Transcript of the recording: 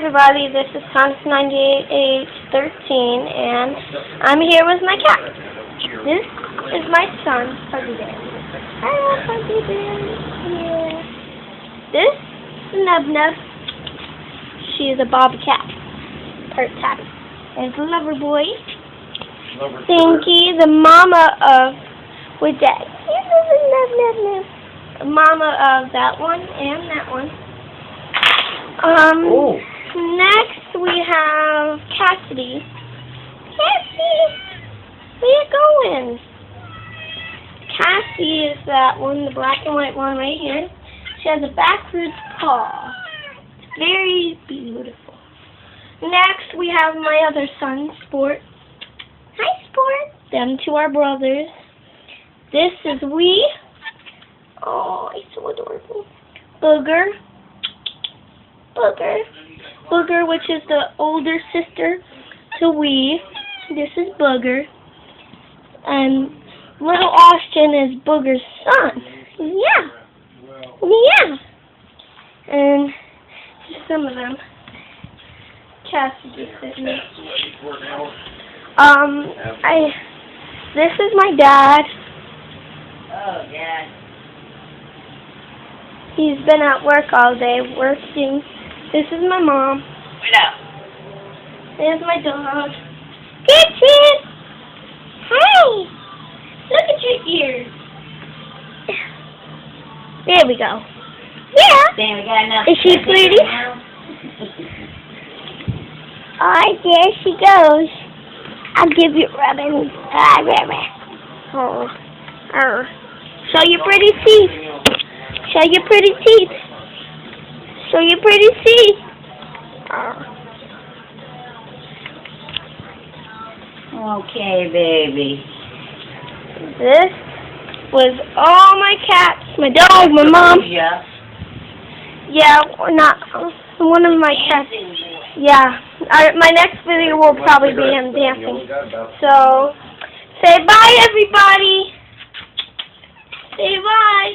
everybody, this is Thomas98H13, and I'm here with my cat. This is my son, Fuzzy Bear. Hello, Fuzzy Bear. Yeah. This is Nub Nub. She is a bobby cat, part tabby. There's Lover Boy. Stinky, the mama of, with that. The mama of that one and that one. Next we have Cassidy. Cassidy, where you going? Cassie is that one, the black and white one right here. She has a backwards paw. It's very beautiful. Next we have my other son, Sport. Hi, Sport. Them two are brothers. This is Wee. Oh, he's so adorable. Booger. Booger, which is the older sister to Wee. This is Booger. And little Austin is Booger's son. Yeah. And some of them. Cassidy sitting there. This is my dad. Oh, Dad. He's been at work all day, working. This is my mom. Wait up. There's my dog. Kitchen! Hey! Look at your ears. There we go. Yeah. Damn, we got enough. Is she pretty? Alright, there she goes. I'll give you rubbing. Show your pretty teeth. Show your pretty teeth. Show your pretty teeth. Okay, baby. This was all my cats. My dog, my mom. Yeah, not one of my cats. Yeah. My next video will probably be him dancing. So, say bye, everybody. Say bye.